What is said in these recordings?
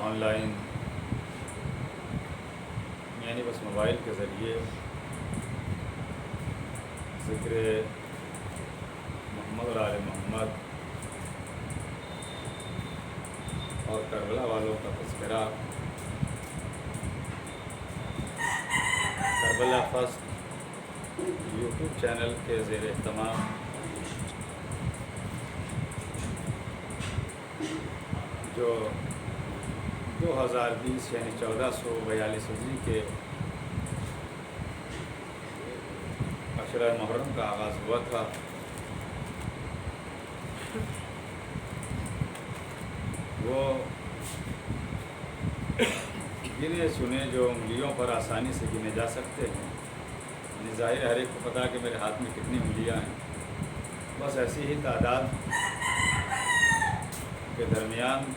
On line یعنی بس mobile کے ذریعے ذکر محمد اور آل محمد اور کربلا والوں کا تذکرہ کربلا فرسٹ یوٹیوب چینل کے زیر اہتمام جو 2020 یعنی 1442 ہجری کے عشرہ محرم کا آغاز ہوا تھا، وہ گنے چنے جو انگلیوں پر آسانی سے گنے جا سکتے ہیں، یعنی ظاہر ہر ایک کو پتا کہ میرے ہاتھ میں کتنی انگلیاں ہیں، بس ایسی ہی تعداد کے درمیان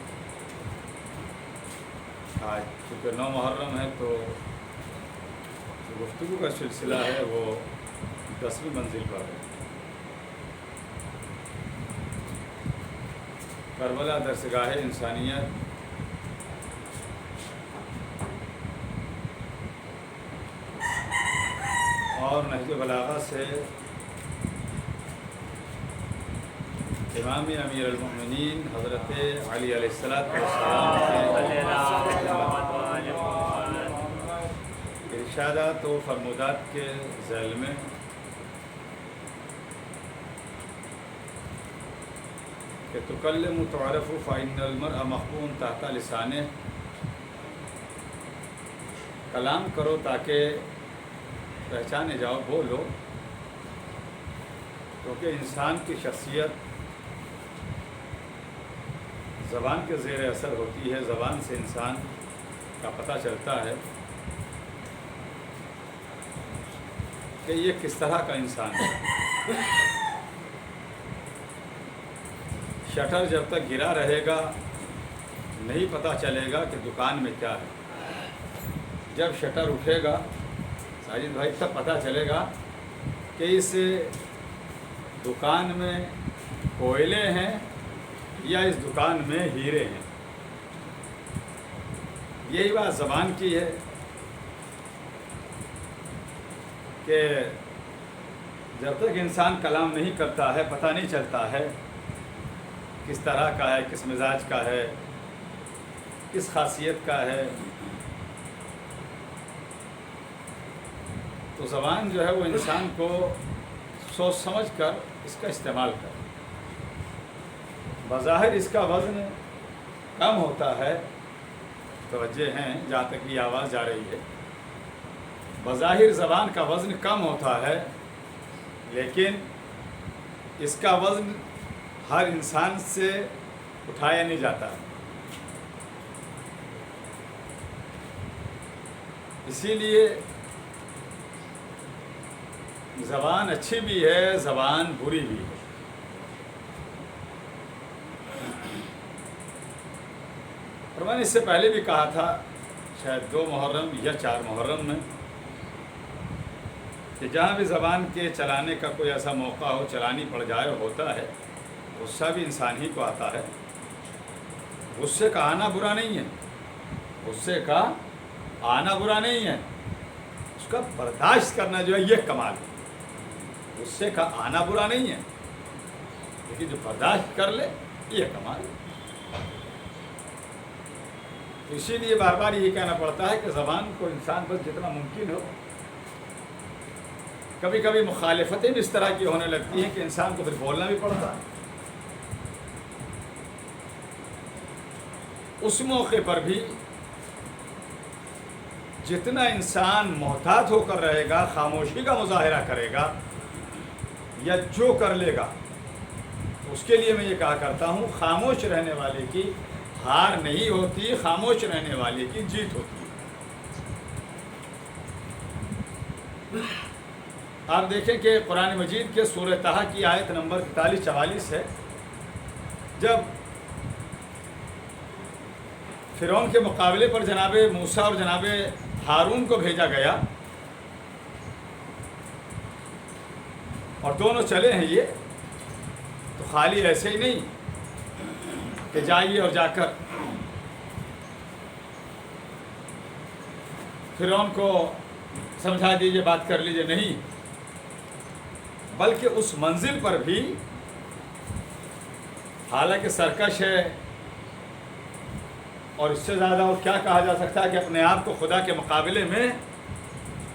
آج چونکہ 9 محرم ہے تو جو گفتگو کا سلسلہ ہے وہ 10ویں منزل پر ہے۔ کربلا درسگاہ انسانیت اور نہج بلاغہ سے امام امیر المؤمنین حضرت علی علیہ السلام کے ارشادات و فرمودات کے ذیل میں کہ تکلم تعرف فإن المرء مخبون تحت لسانه، کلام کرو تاکہ پہچانے جاؤ، بولو، کیونکہ انسان کی شخصیت زبان کے زیر اثر ہوتی ہے، زبان سے انسان کا پتہ چلتا ہے کہ یہ کس طرح کا انسان ہے۔ شٹر جب تک گرا رہے گا نہیں پتہ چلے گا کہ دکان میں کیا ہے، جب شٹر اٹھے گا ساجد بھائی تب پتہ چلے گا کہ اس دکان میں کوئلے ہیں یا اس دکان میں ہیرے ہیں۔ یہی بات زبان کی ہے کہ جب تک انسان کلام نہیں کرتا ہے پتہ نہیں چلتا ہے کس طرح کا ہے، کس مزاج کا ہے، کس خاصیت کا ہے۔ تو زبان جو ہے وہ انسان کو سوچ سمجھ کر اس کا استعمال کرے۔ بظاہر اس کا وزن کم ہوتا ہے، توجہ ہیں جہاں تک یہ آواز جا رہی ہے، بظاہر زبان کا وزن کم ہوتا ہے، لیکن اس کا وزن ہر انسان سے اٹھایا نہیں جاتا ہے۔ اسی لیے زبان اچھی بھی ہے، زبان بری بھی ہے۔ اور میں نے اس سے پہلے بھی کہا تھا، شاید 2 محرم یا 4 محرم میں، کہ جہاں بھی زبان کے چلانے کا کوئی ایسا موقع ہو، چلانی پڑ جائے، ہوتا ہے، غصہ بھی انسان ہی کو آتا ہے۔ غصے کا آنا برا نہیں ہے، غصے کا آنا برا نہیں ہے، اس کا برداشت کرنا جو ہے یہ کمال ہے۔ غصے کا آنا برا نہیں ہے، لیکن جو برداشت کر لے یہ کمال ہے۔ اسی لیے بار بار یہ کہنا پڑتا ہے کہ زبان کو انسان بس جتنا ممکن ہو، کبھی کبھی مخالفتیں بھی اس طرح کی ہونے لگتی ہیں کہ انسان کو پھر بولنا بھی پڑتا ہے۔ اس موقع پر بھی جتنا انسان محتاط ہو کر رہے گا، خاموشی کا مظاہرہ کرے گا یا جو کر لے گا، اس کے لیے میں یہ کہا کرتا ہوں، خاموش رہنے والے کی ہار نہیں ہوتی، خاموش رہنے والے کی جیت ہوتی ہے۔ آپ دیکھیں کہ قرآن مجید کے سورہ طٰہٰ کی آیت نمبر 43-44 ہے، جب فرعون کے مقابلے پر جناب موسیٰ اور جناب ہارون کو بھیجا گیا اور دونوں چلے ہیں یہ، تو خالی ایسے ہی نہیں کہ جائیے اور جا کر فرعون کو سمجھا دیجئے، بات کر لیجئے، نہیں، بلکہ اس منزل پر بھی حالانکہ سرکش ہے، اور اس سے زیادہ اور کیا کہا جا سکتا ہے کہ اپنے آپ کو خدا کے مقابلے میں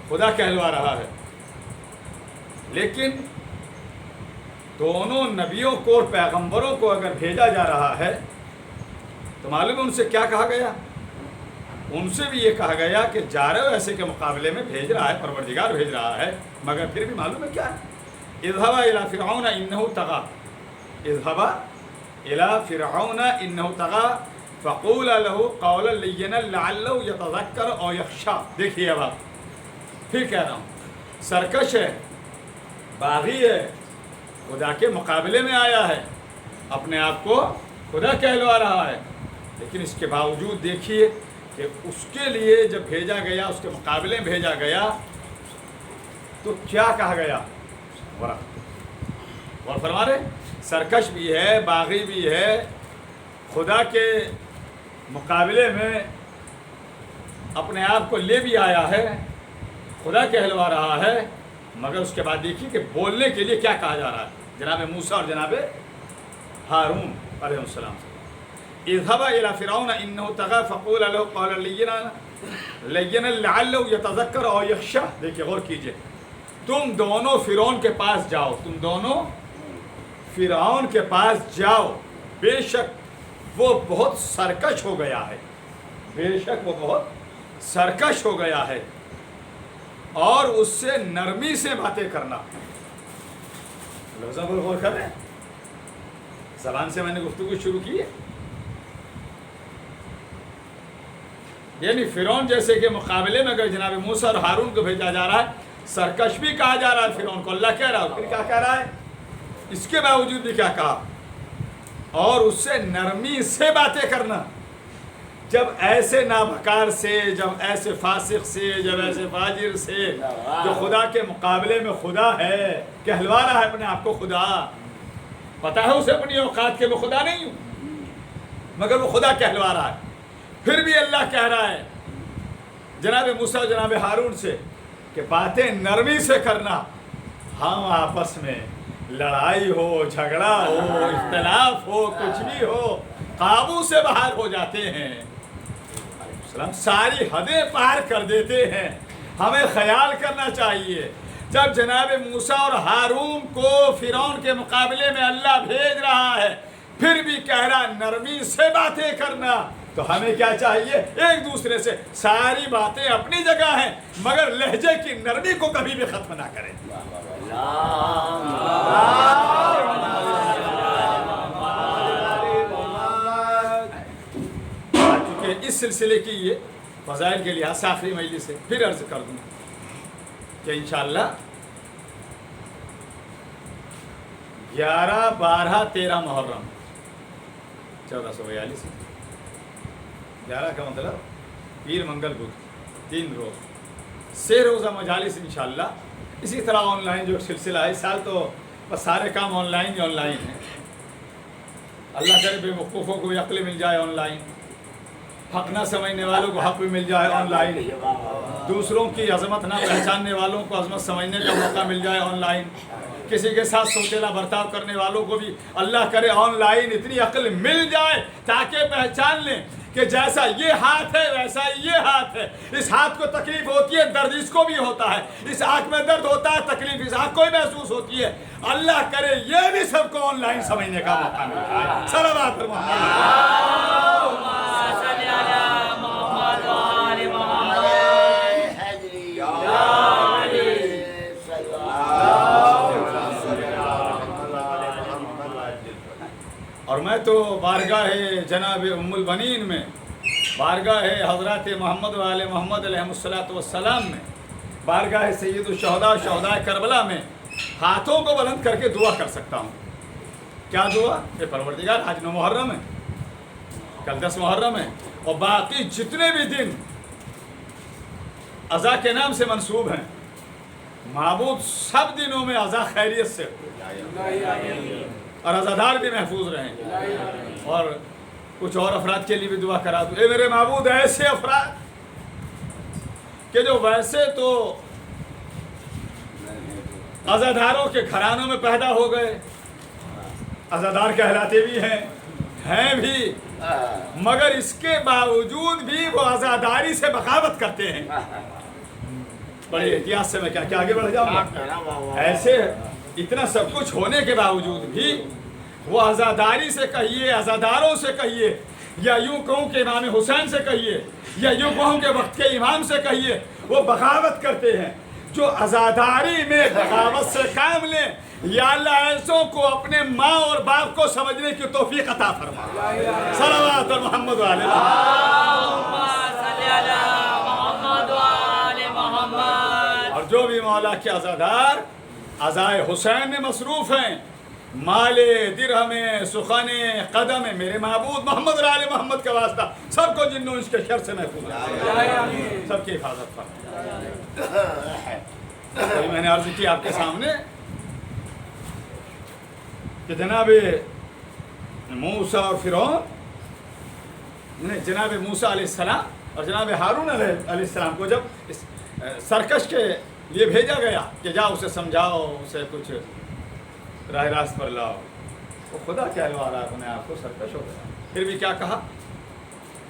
خدا کہلوا رہا ہے، لیکن دونوں نبیوں کو اور پیغمبروں کو اگر بھیجا جا رہا ہے تو معلوم ہے ان سے کیا کہا گیا؟ ان سے بھی یہ کہا گیا کہ جا رہے ہو ایسے کے مقابلے میں بھیج رہا ہے، پروردگار بھیج رہا ہے، مگر پھر بھی معلوم ہے کیا ہے؟ اذهب الى فرعون انه طغى، اذهب الى فرعون انه طغى فقولا له قولا لینا لعله يتذکر او یخشی۔ دیکھیے اب آپ پھر کہہ رہا ہوں، سرکش ہے، باغی ہے، خدا کے مقابلے میں آیا ہے، اپنے آپ کو خدا کہلوا رہا ہے، لیکن اس کے باوجود دیکھیے کہ اس کے لیے جب بھیجا گیا، اس کے مقابلے میں بھیجا گیا تو کیا کہا گیا؟ اور فرما رہے سرکش بھی ہے، باغی بھی ہے، خدا کے مقابلے میں اپنے آپ کو لے بھی آیا ہے، خدا کہلوا رہا ہے، مگر اس کے بعد دیکھیے کہ بولنے کے لیے کیا کہا جا رہا ہے جناب موسیٰ اور جناب ہارون علیہ السلام سے۔ اذهب الى فرعون انه طغى فقولا له قولا لینا لعله يتذکر او یخشی۔ دیکھیے غور کیجئے، تم دونوں فرعون کے پاس جاؤ، تم دونوں فرعون کے پاس جاؤ، بے شک وہ بہت سرکش ہو گیا ہے، بے شک وہ بہت سرکش ہو گیا ہے، اور اس سے نرمی سے باتیں کرنا۔ لفظوں پر غور کر رہے ہیں، زبان سے میں نے گفتگو شروع کی ہے، یعنی فرعون جیسے کہ مقابلے میں اگر جناب موسیٰ اور ہارون کو بھیجا جا رہا ہے، سرکش بھی کہا جا رہا ہے فرعون کو، اللہ کہہ رہا ہے، پھر کیا کہہ رہا ہے؟ اس کے باوجود بھی کیا کہا؟ اور اس سے نرمی سے باتیں کرنا۔ جب ایسے نابکار سے، جب ایسے فاسق سے، جب ایسے فاجر سے جو خدا کے مقابلے میں خدا ہے، کہلوا رہا ہے اپنے آپ کو خدا، پتہ ہے اسے اپنی اوقات کے میں خدا نہیں ہوں، مگر وہ خدا کہلوا رہا ہے، پھر بھی اللہ کہہ رہا ہے جناب موسیٰ جناب ہارون سے کہ باتیں نرمی سے کرنا۔ ہم آپس میں لڑائی ہو، جھگڑا ہو، اختلاف ہو، کچھ بھی ہو، قابو سے باہر ہو جاتے ہیں، ساری حدیں پار کر دیتے ہیں۔ ہمیں خیال کرنا چاہیے جب جناب موسیٰ اور ہارون کو فرعون کے مقابلے میں اللہ بھیج رہا ہے، پھر بھی کہہ رہا نرمی سے باتیں کرنا، تو ہمیں کیا چاہیے؟ ایک دوسرے سے ساری باتیں اپنی جگہ ہیں، مگر لہجے کی نرمی کو کبھی بھی ختم نہ کریں۔ چونکہ اس سلسلے کی یہ فضائل کے لحاظ سے آخری مجلس سے پھر عرض کر دوں کہ انشاءاللہ 11، 12، 13 محرم 1442، 11 کا مطلب پیر منگل بدھ 3 روز سے روزہ مجالس انشاءاللہ۔ اسی طرح آن لائن جو سلسلہ ہے، اس سال تو بس سارے کام on line he on line ہیں، اللہ کرے بے وقوفوں کو بھی عقل مل جائے آن لائن، حق نہ سمجھنے والوں کو حق بھی مل جائے آن لائن، دوسروں کی عظمت نہ پہچاننے والوں کو عظمت سمجھنے کا موقع مل جائے آن لائن، کسی کے ساتھ سوچیلا برتاؤ کرنے والوں کو بھی اللہ کرے آن لائن اتنی عقل مل جائے تاکہ پہچان لیں کہ جیسا یہ ہاتھ ہے ویسا یہ ہاتھ ہے، اس ہاتھ کو تکلیف ہوتی ہے، درد اس کو بھی ہوتا ہے، اس آنکھ میں درد ہوتا ہے، تکلیف اس آنکھ کو بھی محسوس ہوتی ہے۔ اللہ کرے یہ بھی سب کو آن لائن سمجھنے کا موقع مل جائے۔ صلوات پر اور میں تو بارگاہ جناب ام البنین میں، بارگاہ حضرات محمد و آل محمد علیہ السلام میں، بارگاہ سید الشہداء شہداء کربلا میں ہاتھوں کو بلند کر کے دعا کر سکتا ہوں۔ کیا دعا؟ کہ پروردگار آج 9 محرم ہے، کل 10 محرم ہے، اور باقی جتنے بھی دن عزا کے نام سے منسوب ہیں، معبود سب دنوں میں عزا خیریت سے اور عزادار بھی محفوظ رہیں، اور کچھ اور افراد کے لیے بھی دعا کرا دوں۔ اے میرے معبود، ایسے افراد کہ جو ویسے تو عزاداروں کے گھرانوں میں پیدا ہو گئے، عزادار کہلاتے بھی ہیں بھی، مگر اس کے باوجود بھی وہ عزاداری سے بغاوت کرتے ہیں۔ بڑے احتیاط سے میں کیا آگے بڑھ جاؤں گا۔ ایسے اتنا سب کچھ ہونے کے باوجود بھی وہ عزاداری سے کہیے، عزاداروں سے کہیے، یا یوں کہوں کہ امام حسین سے کہیے، یا یوں کہوں کہ وقت کے امام سے کہیے، وہ بغاوت کرتے ہیں۔ جو عزاداری میں بغاوت سے کام لیں، یا اللہ ایسوں کو اپنے ماں اور باپ کو سمجھنے کی توفیق عطا فرما۔ صلوات محمد علیہ اور جو بھی مولا کے عزادار عزائے حسین میں مصروف ہیں، مال درہم سخن قدم میرے معبود محمد علی محمد کا واسطہ سب کو جنوں اس کے شر سے محفوظ رکھے، سب کی حفاظت فرمائے۔ میں نے عرض کی آپ کے سامنے کہ جناب موسیٰ اور فرعون، جناب موسیٰ علیہ السلام اور جناب ہارون علیہ السلام کو جب سرکش کے لیے بھیجا گیا کہ جاؤ اسے سمجھاؤ، اسے کچھ راہ راست پر لاؤ، وہ خدا کہلوا رہا اپنے آپ کو، سرکش ہو گیا۔ پھر بھی کیا کہا؟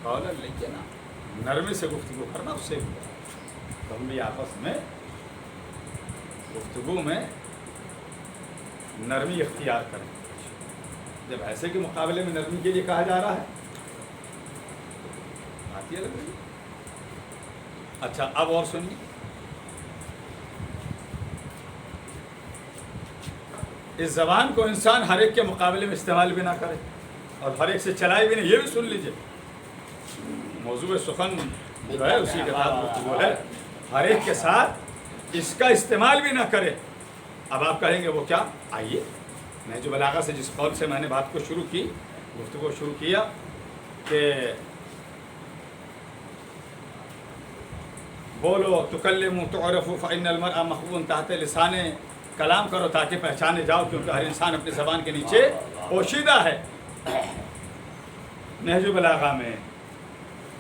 قولا لینا، نرمی سے گفتگو کرنا، اس سے تو ہم بھی آپس میں گفتگو میں نرمی اختیار کریں۔ جب ایسے کے مقابلے میں نرمی کے لیے کہا جا رہا ہے، بات یہ لگ رہی ہے۔ اچھا اب اور سنیے، اس زبان کو انسان ہر ایک کے مقابلے میں استعمال بھی نہ کرے اور ہر ایک سے چلائے بھی نہیں، یہ بھی سن لیجئے۔ موضوع سخن جو ہے اسی کے ساتھ گفتگو ہے، ہر ایک کے ساتھ اس کا استعمال بھی نہ کرے۔ اب آپ کہیں گے وہ کیا؟ آئیے نہج بلاغہ سے جس قول سے میں نے بات کو شروع کی، گفتگو شروع کیا کہ بولو تکلموا تعرفوا فإن المرء مخبوء تحت لسان، کلام کرو تاکہ پہچانے جاؤ، کیونکہ ہر انسان اپنی زبان کے نیچے پوشیدہ ہے۔ نہج بلاغہ میں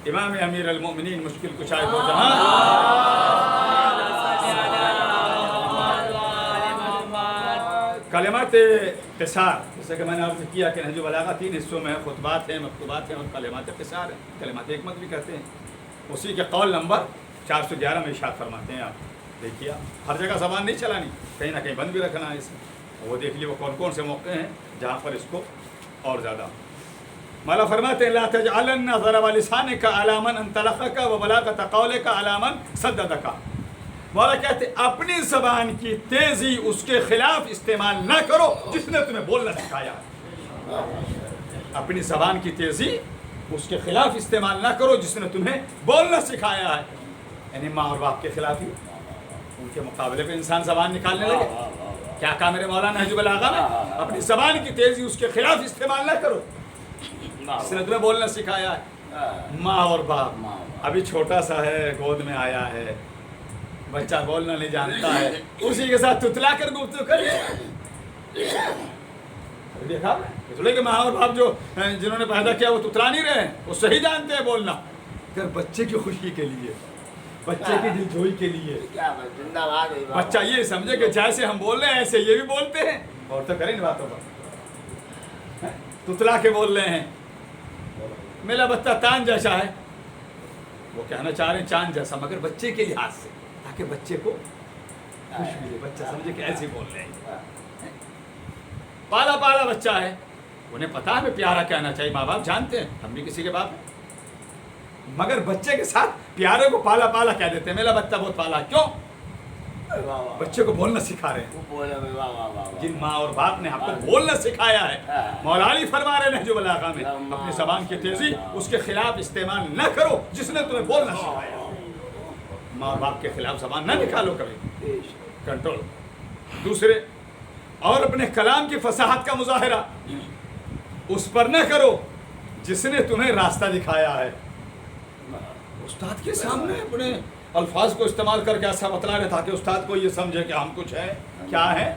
امام امیر المؤمنین مشکل کشائے دو جہاں کلمات قصار، جیسے کہ میں نے عرض کیا کہ نہج بلاغہ 3 حصوں میں خطبات ہیں، مکتوبات ہیں اور کلمات قصار ہیں، کلمات حکمت بھی کہتے ہیں۔ اسی کے قول نمبر 411 میں ارشاد فرماتے ہیں، آپ دیکھیے، ہر جگہ زبان نہیں چلانی، کہیں نہ کہیں بند بھی رکھنا ہے اسے، وہ دیکھ لیے وہ کون کون سے موقع ہیں جہاں پر اس کو اور زیادہ۔ مولا فرماتے ہیں لا تجعلن ضرب لسانک علی من انطلقک وبلاغت قولک علی من صددک۔ مولا کہتے ہیں اپنی زبان کی تیزی اس کے خلاف استعمال نہ کرو جس نے تمہیں بولنا سکھایا ہے۔ اپنی زبان کی تیزی اس کے خلاف استعمال نہ کرو جس نے تمہیں بولنا سکھایا ہے، یعنی ماں اور باپ کے خلاف ہی ان کے مقابلے پہ انسان زبان نکالنے لگے۔ کیا کہا میرے مولانا نہج بلاغہ میں؟ اپنی زبان کی تیزی اس کے خلاف استعمال نہ کرو جس نے تمہیں بولنا سکھایا ہے۔ ماں اور باپ، ابھی چھوٹا سا ہے، گود میں آیا ہے، بچہ بولنا نہیں جانتا ہے، اسی کے ساتھ تتلا کر گفتگو کریے۔ دیکھا کہ ماں اور باپ جو جنہوں نے پیدا کیا وہ تتلا نہیں رہے، وہ صحیح جانتے ہیں بولنا، اگر بچے کی خوشی کے لیے، بچے کی دل جوئی کے لیے، بچہ یہ سمجھے کہ جیسے ہم بول رہے ہیں ایسے یہ بھی بولتے ہیں، اور تو کریں باتوں پر تتلا کے بول رہے ہیں۔ میرا بچہ تان جیسا ہے، وہ کہنا چاہ رہے ہیں چاند جیسا، مگر بچے کے لحاظ سے، تاکہ بچے کو خوش ملے، بچہ سمجھے کہ ایسے بول رہے ہیں۔ پالا پالا بچہ ہے، انہیں پتا ہے پیارا کہنا چاہیے، ماں باپ جانتے ہیں، ہم بھی کسی کے باپ ہیں، مگر بچے کے ساتھ پیارے کو پالا پالا کہہ دیتے ہیں، میرا بچہ بہت پالا، کیوں؟ بچے کو بولنا سکھا رہے ہیں۔ جن ماں اور باپ نے آپ کو بولنا سکھایا ہے، مولا علی فرما رہے ہیں نہج بلاغہ میں اپنی زبان کی تیزی اس کے خلاف استعمال نہ کرو جس نے تمہیں بولنا سکھایا۔ ماں اور باپ کے خلاف زبان نہ نکالو کبھی، کنٹرول۔ دوسرے، اور اپنے کلام کی فصاحت کا مظاہرہ اس پر نہ کرو جس نے تمہیں راستہ دکھایا ہے۔ استاد کے سامنے اپنے الفاظ کو استعمال کر کے ایسا بتلا رہے تاکہ استاد کو یہ سمجھے کہ ہم کچھ ہیں، کیا ہے؟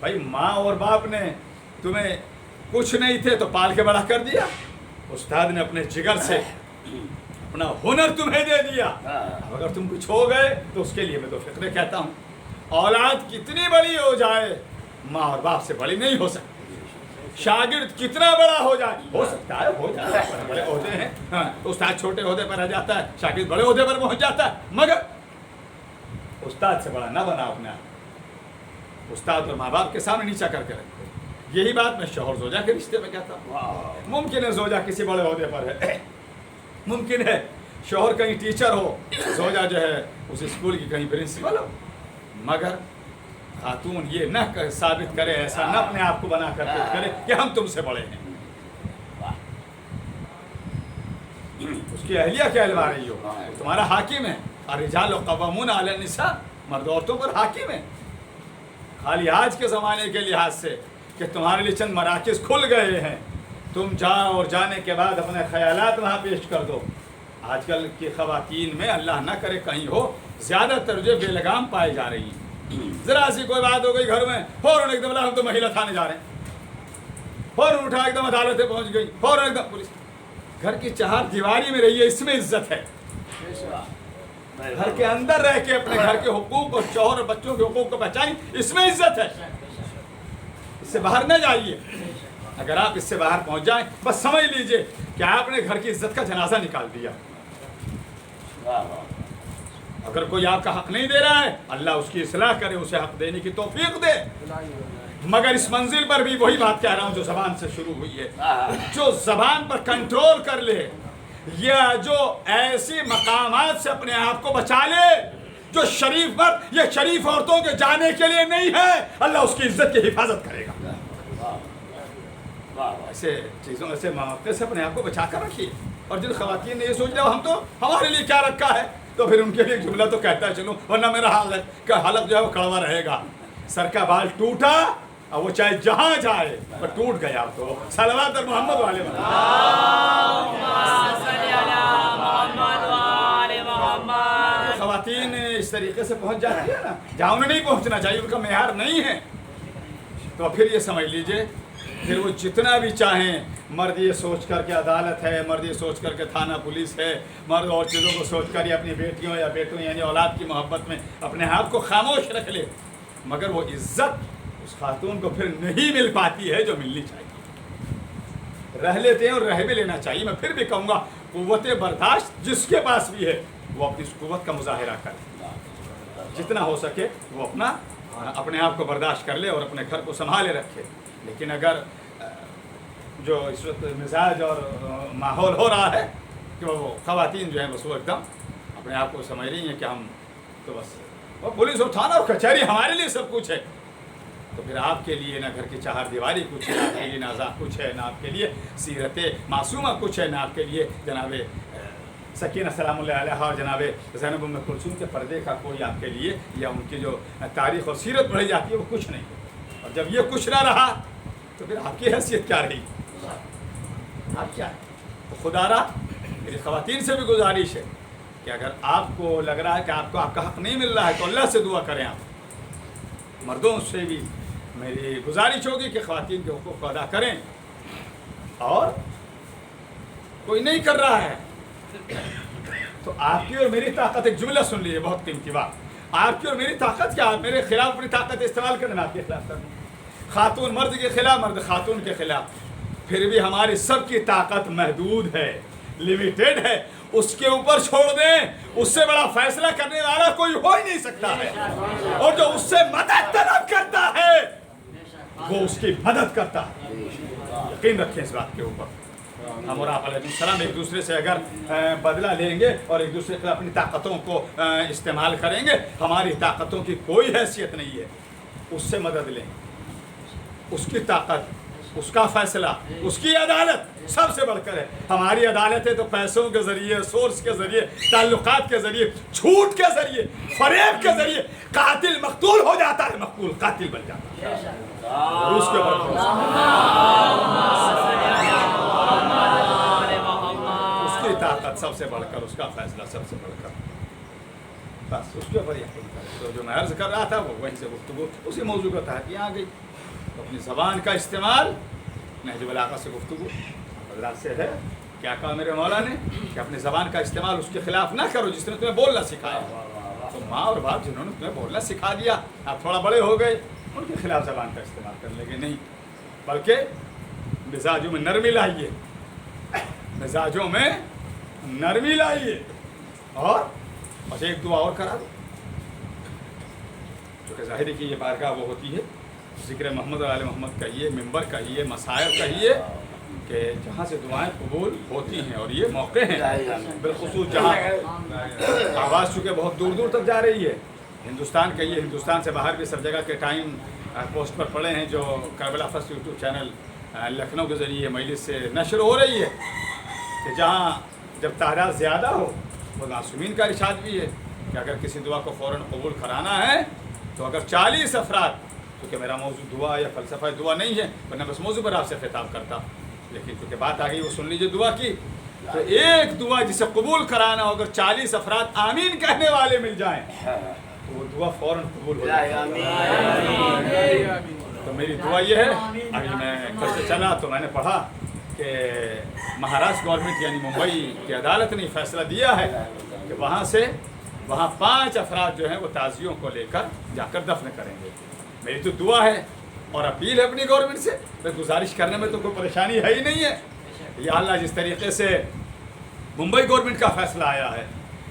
بھائی ماں اور باپ نے تمہیں کچھ نہیں تھے تو پال کے بڑا کر دیا، استاد نے اپنے جگر سے اپنا ہنر تمہیں دے دیا، اب اگر تم کچھ ہو گئے تو اس کے لیے میں تو فکر کہتا ہوں، اولاد کتنی بڑی ہو جائے ماں اور باپ سے بڑی نہیں ہو سکتی، شاگرد کتنا بڑا ہو جائے، ہو سکتا ہے ہو جاتا ہے، بڑے عہدے ہیں، استاد چھوٹے عہدے پر آ جاتا ہے، شاگرد بڑے عہدے پر پہنچ جاتا ہے، مگر استاد سے بڑا نہ بنا اپنے آپ، استاد اور ماں باپ کے سامنے نیچا کر کے رکھو۔ یہی بات میں شوہر زوجہ کے رشتے میں کہتا ہوں۔ ممکن ہے زوجہ کسی بڑے عہدے پر ہے، ممکن ہے شوہر کہیں ٹیچر ہو، زوجہ جو ہے اس اسکول کی کہیں پرنسپل ہو، مگر خاتون یہ نہ ثابت کرے، ایسا نہ اپنے آپ کو بنا کر کے کرے کہ ہم تم سے بڑے ہیں۔ اس کی اہلیہ کیا علما رہی ہو، تمہارا حاکم ہے، الرجال قوامون علی النساء، مرد عورتوں پر حاکم ہے۔ خالی آج کے زمانے کے لحاظ سے کہ تمہارے لیے چند مراکز کھل گئے ہیں، تم جاؤ اور جانے کے بعد اپنے خیالات وہاں پیش کر دو۔ آج کل کی خواتین میں اللہ نہ کرے کہیں ہو، زیادہ تر جو بے لگام پائی جا رہی ہیں، ذرا سی کوئی بات ہو گئی گھر میں فوراً ایک دم ہم تو مہیلا تھانے جا رہے ہیں، فوراً اٹھا ایک دم عدالتیں پہنچ گئی، فوراً ایک دم پولیس۔ گھر کی چہار دیواری میں رہیے، اس میں عزت ہے۔ گھر کے اندر رہ کے اپنے گھر کے حقوق اور شوہر اور بچوں کے حقوق کو پہچانیں، اس میں عزت ہے۔ اس سے باہر نہ جائیے، اگر آپ اس سے باہر پہنچ جائیں بس سمجھ لیجئے کہ آپ نے گھر کی عزت کا جنازہ نکال دیا۔ اگر کوئی آپ کا حق نہیں دے رہا ہے، اللہ اس کی اصلاح کرے، اسے حق دینے کی توفیق دے۔ مگر اس منزل پر بھی وہی بات کہہ رہا ہوں جو زبان سے شروع ہوئی ہے، جو زبان پر کنٹرول کر لے، یا جو ایسی مقامات سے اپنے آپ کو بچا لے جو شریف مرد یا شریف عورتوں کے جانے کے لیے نہیں ہے، اللہ اس کی عزت کی حفاظت کرے گا۔ ایسے چیزوں ایسے مواقع سے اپنے آپ کو بچا کر رکھیے۔ اور جن خواتین نے یہ سوچ لیا ہم تو ہمارے لیے کیا رکھا ہے، تو پھر ان کے لیے جملہ تو کہتا ہے چلو، ورنہ میرا حلق جو ہے وہ کڑوا رہے گا۔ سر کا بال ٹوٹا اور وہ چاہے جہاں جائے پر ٹوٹ گیا، تو صلوات اور محمد والے خواتین اس طریقے سے پہنچ جاتی ہے نا جہاں انہیں نہیں پہنچنا چاہیے، ان کا معیار نہیں ہے، تو پھر یہ سمجھ لیجئے پھر وہ جتنا بھی چاہیں، مرد یہ سوچ کر کے عدالت ہے، مرد یہ سوچ کر کے تھانہ پولیس ہے، مرد اور چیزوں کو سوچ کر یا اپنی بیٹیوں یا بیٹوں یعنی اولاد کی محبت میں اپنے آپ کو خاموش رکھ لے، مگر وہ عزت اس خاتون کو پھر نہیں مل پاتی ہے جو ملنی چاہیے۔ رہ لیتے ہیں اور رہ بھی لینا چاہیے۔ میں پھر بھی کہوں گا قوت برداشت جس کے پاس بھی ہے وہ اپنی اس قوت کا مظاہرہ کرے، جتنا ہو سکے وہ اپنے آپ کو برداشت کر لے اور اپنے گھر کو سنبھالے رکھے۔ لیکن اگر جو اس وقت مزاج اور ماحول ہو رہا ہے کہ وہ خواتین جو ہیں بس وہ ایک دم اپنے آپ کو سمجھ رہی ہیں کہ ہم تو بس وہ پولیس اور تھانہ اور کچہری ہمارے لیے سب کچھ ہے، تو پھر آپ کے لیے نہ گھر کی چہار دیواری کچھ ہے، آپ کے لیے نہ آزاد کچھ ہے، نہ آپ کے لیے سیرت معصومہ کچھ ہے، نہ آپ کے لیے جناب سکینہ سلام اللہ علیہ اور جناب زینب ام کلثوم کے پردے کا کوئی آپ کے لیے یا ان کی جو تاریخ اور سیرت پڑھی جاتی ہے وہ کچھ نہیں ہے۔ اور جب یہ کچھ نہ رہا تو پھر آپ کی حیثیت کیا رہی، آپ کیا ہے؟ تو خدا را میری خواتین سے بھی گزارش ہے کہ اگر آپ کو لگ رہا ہے کہ آپ کو آپ کا حق نہیں مل رہا ہے تو اللہ سے دعا کریں۔ آپ مردوں سے بھی میری گزارش ہوگی کہ خواتین کے حقوق کو ادا کریں، اور کوئی نہیں کر رہا ہے تو آپ کی اور میری طاقت، ایک جملہ سن لیجیے بہت قیمتی بات، آپ کی اور میری طاقت کیا، آپ میرے خلاف اپنی طاقت استعمال کریں، میں آپ کے خلاف کروں، خاتون مرد کے خلاف، مرد خاتون کے خلاف، پھر بھی ہماری سب کی طاقت محدود ہے، لیمیٹڈ ہے، اس کے اوپر چھوڑ دیں، اس سے بڑا فیصلہ کرنے والا کوئی ہو ہی نہیں سکتا ہے، اور جو اس سے مدد طلب کرتا ہے وہ اس کی مدد کرتا ہے۔ یقین رکھیں اس بات کے اوپر۔ ہم اور آپ علیہ السلام ایک دوسرے سے اگر بدلہ لیں گے اور ایک دوسرے کے اپنی طاقتوں کو استعمال کریں گے، ہماری طاقتوں کی کوئی حیثیت نہیں ہے، اس سے مدد لیں، اس کی طاقت، اس کا فیصلہ، اس کی عدالت سب سے بڑھ کر ہے۔ ہماری عدالتیں تو پیسوں کے ذریعے، سورس کے ذریعے، تعلقات کے ذریعے، جھوٹ کے ذریعے، فریب کے ذریعے قاتل مقتول ہو جاتا ہے، مقتول قاتل بن جاتا ہے۔ اس کے اوپر اس کی طاقت سب سے بڑھ کر، اس کا فیصلہ سب سے بڑھ کر، بس اس کے اوپر یقین کریں۔ تو جو میں عرض کر رہا تھا وہ وہیں سے گفتگو اسی موضوع کا تحت یہاں گئی۔ اپنی زبان کا استعمال نہج البلاغہ سے گفتگو حضرات سے ہے، کیا کہا میرے مولا نے کہ اپنی زبان کا استعمال اس کے خلاف نہ کرو جس نے تمہیں بولنا سکھایا. تو ماں اور باپ جنہوں نے تمہیں بولنا سکھا دیا، آپ تھوڑا بڑے ہو گئے، ان کے خلاف زبان کا استعمال کر لیں گے نہیں، بلکہ مزاجوں میں نرمی لائیے، مزاجوں میں نرمی لائیے. اور ایک دعا اور کرا دو، جو کہ ظاہر ہے کہ یہ بارگاہ وہ ہوتی ہے، ذکر محمد و آل محمد کہیے، ممبر کہیے، مصائب کہیے، کہ جہاں سے دعائیں قبول ہوتی ہیں. اور یہ موقع ہیں بالخصوص جہاں آواز چونکہ بہت دور دور تک جا رہی ہے، ہندوستان کہیے، ہندوستان سے باہر بھی سب جگہ کے ٹائم پوسٹ پر پڑے ہیں جو Karbala first YouTube channel Lucknow کے ذریعے مجلس سے نشر ہو رہی ہے، کہ جہاں جب تعداد زیادہ ہو، وہ معصومین کا ارشاد بھی ہے کہ اگر کسی دعا کو فوراً قبول کرانا ہے تو اگر 40 افراد، کیونکہ میرا موضوع دعا یا فلسفہ دعا نہیں ہے ورنہ بس موضوع پر آپ سے خطاب کرتا، لیکن کیونکہ بات آ گئی وہ سن لیجیے دعا کی، تو ایک دعا جسے قبول کرانا ہو اگر 40 افراد آمین کہنے والے مل جائیں تو وہ دعا فوراً قبول ہو جائے. تو میری دعا یہ ہے، ابھی میں گھر سے چلا تو میں نے پڑھا کہ مہاراشٹر گورنمنٹ یعنی ممبئی کی عدالت نے فیصلہ دیا ہے کہ وہاں 5 افراد جو ہیں وہ تعزیوں کو لے کر جا کر دفن کریں گے. میری تو دعا ہے اور اپیل ہے اپنی گورنمنٹ سے، میں گزارش کرنے میں تو کوئی پریشانی ہے ہی نہیں ہے. یا اللہ جس طریقے سے ممبئی گورنمنٹ کا فیصلہ آیا ہے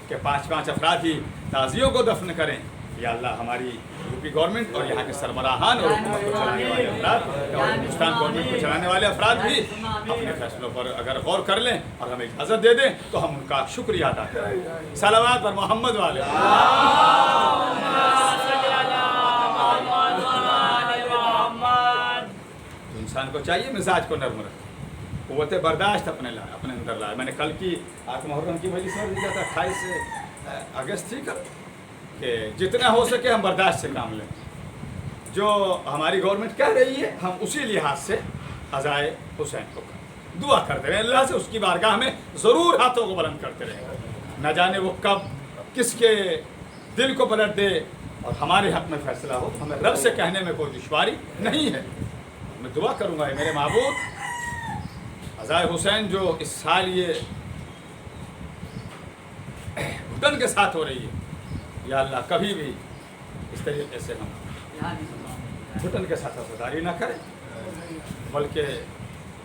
کہ 5 افراد ہی تعزیوں کو دفن کریں، یا اللہ ہماری یو پی گورنمنٹ اور یہاں کے سربراہان اور حکومت کو چلانے والے افراد اور ہندوستان گورنمنٹ کو چلانے والے افراد بھی اپنے فیصلوں پر اگر غور کر لیں اور ہمیں اجازت دے دیں تو ہم ان کا شکریہ ادا کریں. صلوات پر محمد والے. انسان کو چاہیے مزاج کو نرم رکھے، قوت برداشت اپنے اندر لائے. میں نے کل کی محرم کی مجلس میں لکھا تھا 28 اگست تھی کل، کہ جتنا ہو سکے ہم برداشت سے کام لیں. جو ہماری گورنمنٹ کہہ رہی ہے ہم اسی لحاظ سے عزائے حسین کو دعا کرتے رہیں، اللہ سے اس کی بارگاہ میں ضرور ہاتھوں کو بلند کرتے رہیں. نہ جانے وہ کب کس کے دل کو پلٹ دے اور ہمارے حق میں فیصلہ ہو. ہمیں رب سے کہنے میں کوئی دشواری نہیں ہے. میں دعا کروں گا میرے معبود، عزائے حسین جو اس سال یہ گھٹن کے ساتھ ہو رہی ہے، یا اللہ کبھی بھی اس طریقے سے ہم گھٹن کے ساتھ عزاداری نہ کریں، بلکہ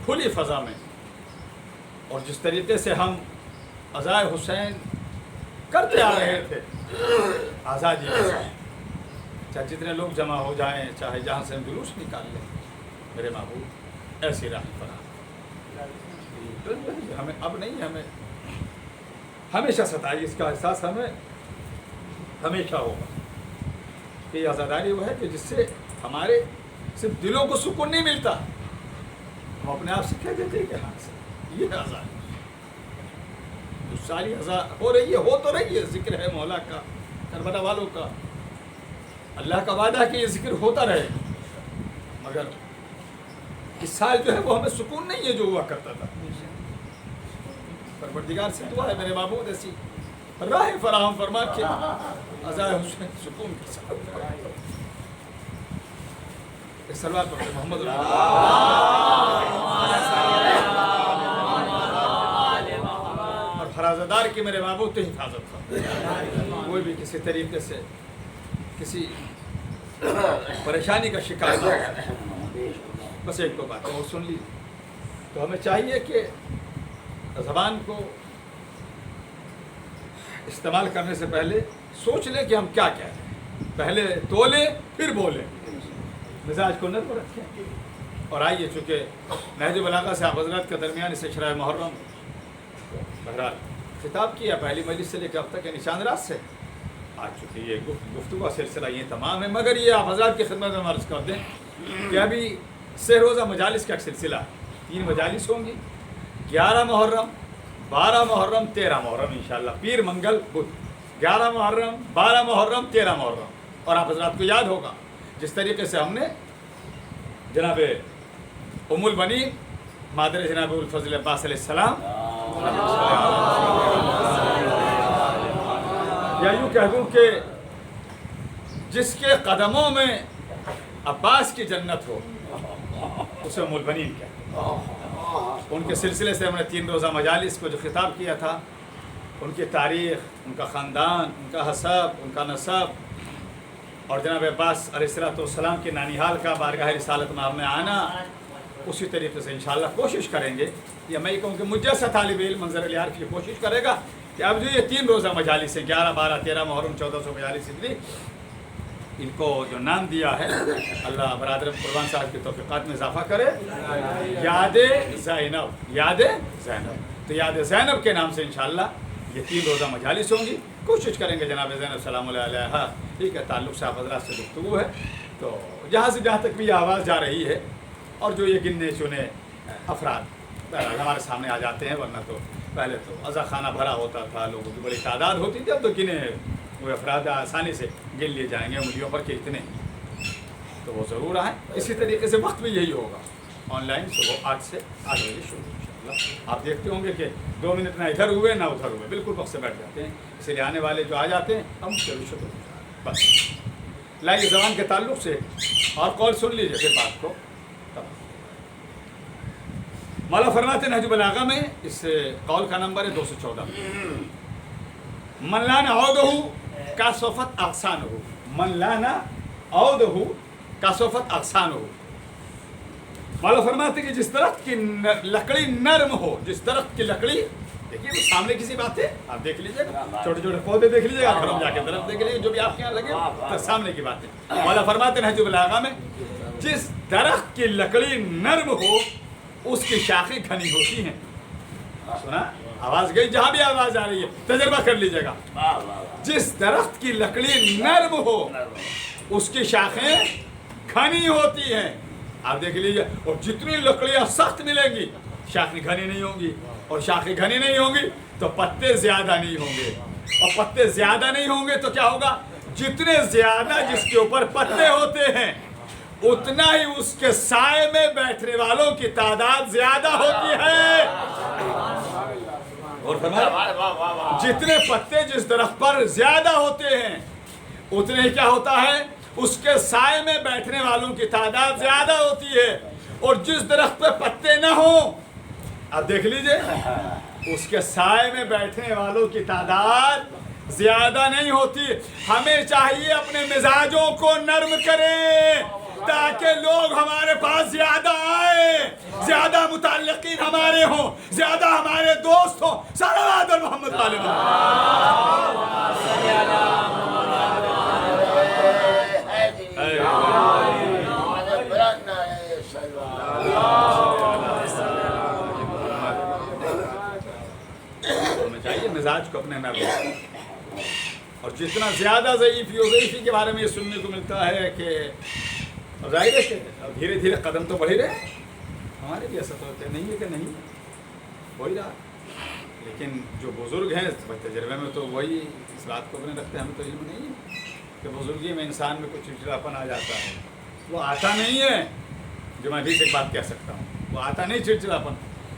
کھلی فضا میں اور جس طریقے سے ہم عزائے حسین کرتے آ رہے تھے آزادی کے ساتھ، چاہے جتنے لوگ جمع ہو جائیں، چاہے جہاں سے ہم جلوس نکال لیں، میرے محبوب ایسی راہ پر ہمیں اب نہیں، ہمیں ہمیشہ ستائی، اس کا احساس ہمیں ہمیشہ ہوگا کہ یہ آزاداری وہ ہے کہ جس سے ہمارے صرف دلوں کو سکون نہیں ملتا، ہم اپنے آپ سے کہہ دیتے ہیں کہ ہاں سے یہ آزادی جو ساری ہو رہی ہے، ہو تو رہی ہے، ذکر ہے مولا کا، کربلا والوں کا، اللہ کا وعدہ کہ یہ ذکر ہوتا رہے، مگر اس سال جو ہے وہ ہمیں سکون نہیں ہے جو ہوا کرتا تھا. پروردگار سے دعا ہے میرے معبود ایسی راہ فراہم فرما کے عزائے حسین سکون کے ساتھ صلوات پر محمد اور فرازدار کی میرے معبود تو حفاظت کر، کوئی بھی کسی طریقے سے کسی پریشانی کا شکار نہ ہو. بس ایک تو بات ہے وہ سن لی. تو ہمیں چاہیے کہ زبان کو استعمال کرنے سے پہلے سوچ لیں کہ ہم کیا کہہ رہے ہیں، پہلے تولیں پھر بولیں، مزاج کو نرم رکھیں. اور آئیے چونکہ نہج بلاغہ سے آپ حضرات کے درمیان اس اشراء محرم بہرحال خطاب کیا پہلی مجلس سے لے کے اب تک یعنی چاند رات سے آج چونکہ یہ گفتگو کا سلسلہ یہ تمام ہے، مگر یہ آپ حضرات کی خدمت میں عرض کر دیں کہ ابھی 6 روزہ مجالس کا ایک سلسلہ ہے. 3 مجالس ہوں گی، 11 محرم، 12 محرم، 13 محرم انشاءاللہ، پیر منگل بدھ، 11 محرم، 12 محرم، 13 محرم. اور آپ حضرات کو یاد ہوگا جس طریقے سے ہم نے جناب ام البنین مادر جناب الفضل عباس علیہ السلام یا یوں کہہ دوں کہ جس کے قدموں میں عباس کی جنت ہو اسے ام البنین کہتے ہیں. ان کے سلسلے سے ہم نے 3 روزہ مجالس کو جو خطاب کیا تھا، ان کی تاریخ، ان کا خاندان، ان کا حسب، ان کا نسب، اور جناب عباس علیہ السلام کے نانیحال کا بارگاہ رسالت میں ہمیں آنا، اسی طریقے سے انشاءاللہ کوشش کریں گے، یا میں یہ کہوں کہ مجھ جیسا طالب علم منظر علی عارف یہ کوشش کرے گا کہ اب جو یہ 3 روزہ مجالس ہیں 11، 12، 13 محرم 1442 ہجری، ان کو جو نام دیا ہے اللہ برادر قربان صاحب کی توفیقات میں اضافہ کرے، یاد زینب، یاد زینب، تو یاد زینب کے نام سے انشاءاللہ یہ 3 روزہ مجالس ہوں گی۔ کوشش کریں گے جناب زینب سلام اللہ علیہا، ٹھیک ہے، تعلق صاحب حضرات سے گفتگو ہے، تو جہاں تک بھی یہ آواز جا رہی ہے، اور جو یہ گننے چنے افراد بہرحال ہمارے سامنے آ جاتے ہیں، ورنہ تو پہلے تو عزا خانہ بھرا ہوتا تھا، لوگوں کی بڑی تعداد ہوتی تھی، اب تو گنے وہ افراد آسانی سے گن لیے جائیں گے انگلیوں پر کہ اتنے، تو وہ ضرور آئیں۔ اسی طریقے سے وقت بھی یہی ہوگا، آن لائن صبح 8 سے 8 بجے شروع انشاءاللہ۔ آپ دیکھتے ہوں گے کہ 2 منٹ نہ ادھر ہوئے نہ ادھر ہوئے، بالکل وقت سے بیٹھ جاتے ہیں، اس لیے آنے والے جو آ جاتے ہیں ہم شروع بس لائیے زبان کے تعلق سے اور قول سن لیجیے پھر بات کو۔ مولا فرماتے ہیں نہج البلاغہ میں، اس قول کا نمبر ہے 214، من لان عودہ کاسفت اغصانہ، من لان عودہ کاسفت اغصانہ۔ مولا فرماتے ہیں کہ جس درخت کی لکڑی نرم ہو، جس درخت کی لکڑی، دیکھیے وہ سامنے کسی بات ہے، آپ دیکھ لیجیے گا، چھوٹے چھوٹے پودے دیکھ لیجیے گا، گھروں جا کے درخت دیکھ لیجیے، جو بھی آپ کے یہاں لگے تو سامنے کی بات ہے۔ مولا فرماتے ہیں نہج البلاغہ میں، جس درخت کی لکڑی نرم ہو اس کی شاخیں گھنی ہوتی ہیں۔ سنا آواز گئی، جہاں بھی آواز آ رہی ہے تجربہ کر لیجیے گا، جس درخت کی لکڑی نرم ہو اس کی شاخیں گھنی ہوتی ہیں۔ آپ دیکھ لیجیے، اور جتنی لکڑیاں سخت ملیں گی شاخیں گھنی نہیں ہوں گی، اور شاخیں گھنی نہیں ہوں گی تو پتے زیادہ نہیں ہوں گے، اور پتے زیادہ نہیں ہوں گے تو کیا ہوگا، جتنے زیادہ جس کے اوپر پتے ہوتے ہیں اتنا ہی اس کے سائے میں بیٹھنے والوں کی تعداد زیادہ ہوتی ہے۔ اور جتنے پتے جس درخت پر زیادہ ہوتے ہیں اتنے ہی کیا ہوتا ہے، اس کے سائے میں بیٹھنے والوں کی تعداد زیادہ ہوتی ہے، اور جس درخت پہ پتے نہ ہوں اب دیکھ لیجئے اس کے سائے میں بیٹھنے والوں کی تعداد زیادہ نہیں ہوتی۔ ہمیں چاہیے اپنے مزاجوں کو نرم کریں تاکہ لوگ ہمارے پاس زیادہ آئیں، زیادہ متعلقین ہمارے ہوں، زیادہ ہمارے دوست ہوں۔ صلوات محمد علیہ چاہیے مزاج کو اپنے نرم، اور جتنا زیادہ ضعیفی ہو، ضعیفی کے بارے میں یہ سننے کو ملتا ہے کہ ظاہر ہے کہ دھیرے دھیرے قدم تو بڑھ ہی رہے، ہمارے بھی ایسا تو ہوتا ہے، نہیں ہے کہ نہیں ہو ہی رہا، لیکن جو بزرگ ہیں تجربے میں تو وہی اس بات کو اپنے رکھتے ہیں، ہمیں تو علم نہیں ہے کہ بزرگی میں انسان میں کچھ چڑچڑاپن آ جاتا ہے، وہ آتا نہیں ہے، جو میں بھی ایک بات کہہ سکتا ہوں، وہ آتا نہیں چڑچڑاپن،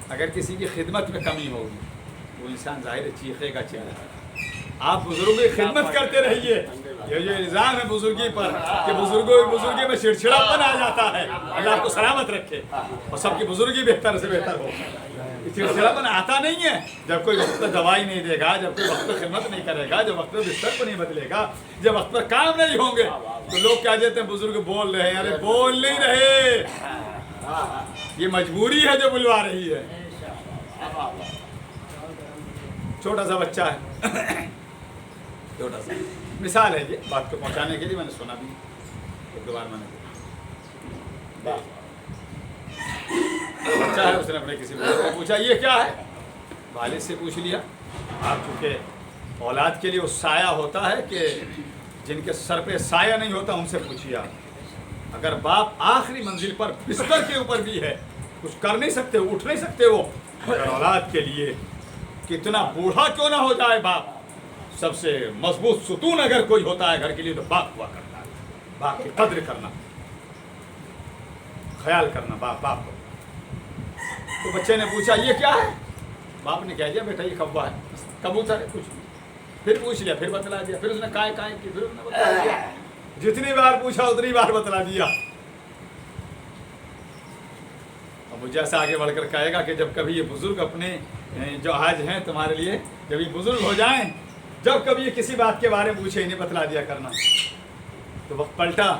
اگر کسی کی خدمت میں کمی ہوگی وہ انسان ظاہر چیخے گا چلے گا۔ آپ بزرگوں کی خدمت کرتے رہیے، یہ جو الزام ہے بزرگی پر کہ بزرگی میں چڑچڑاپن آ جاتا ہے، اللہ آپ کو سلامت رکھے اور سب کی بزرگی بہتر سے بہتر ہو۔ چڑچڑاپن آتا نہیں ہے جب کوئی وقت پر دوائی نہیں دے گا، جب کوئی وقت پر خدمت نہیں کرے گا، جب وقت پر بستر کو نہیں بدلے گا، جب وقت پر کام نہیں ہوں گے تو لوگ کیا دیتے ہیں بزرگ بول رہے ہیں، ارے بول نہیں رہے، یہ مجبوری ہے جو بلوا رہی ہے۔ چھوٹا سا بچہ ہے، چھوٹا سا مثال ہے، یہ بات کو پہنچانے کے لیے میں نے سنا بھی ایک دو بار، میں نے بچہ ہے، اس نے اپنے کسی بزرگ سے پوچھا یہ کیا ہے، والد سے پوچھ لیا۔ آپ چونکہ اولاد کے لیے وہ سایہ ہوتا ہے کہ جن کے سر پہ سایہ نہیں ہوتا ان سے پوچھیے آپ۔ اگر باپ آخری منزل پر بستر کے اوپر بھی ہے، کچھ کر نہیں سکتے، اٹھ نہیں سکتے وہ، مگر اولاد کے لیے کتنا بوڑھا کیوں نہ ہو جائے باپ، سب سے مضبوط ستون اگر کوئی ہوتا ہے گھر کے لیے تو باپ ہوا کرتا ہے۔ باپ کی قدر کرنا، خیال کرنا باپ کو۔ تو بچے نے پوچھا یہ کیا ہے، باپ نے کہہ دیا بیٹا یہ کوا ہے، کبوتر ہے، کچھ پھر پوچھ لیا، پھر بتلا دیا، پھر اس نے کائے کی، پھر اس نے بتلا دیا، جتنی بار پوچھا اتنی بار بتلا دیا۔ وہ جیسا آگے بڑھ کر کہے گا کہ جب کبھی یہ بزرگ اپنے جو آج ہیں تمہارے لیے جب یہ بزرگ ہو جائیں، جب کبھی یہ کسی بات کے بارے میں پوچھے انہیں بتلا دیا کرنا. تو وقت پلٹا،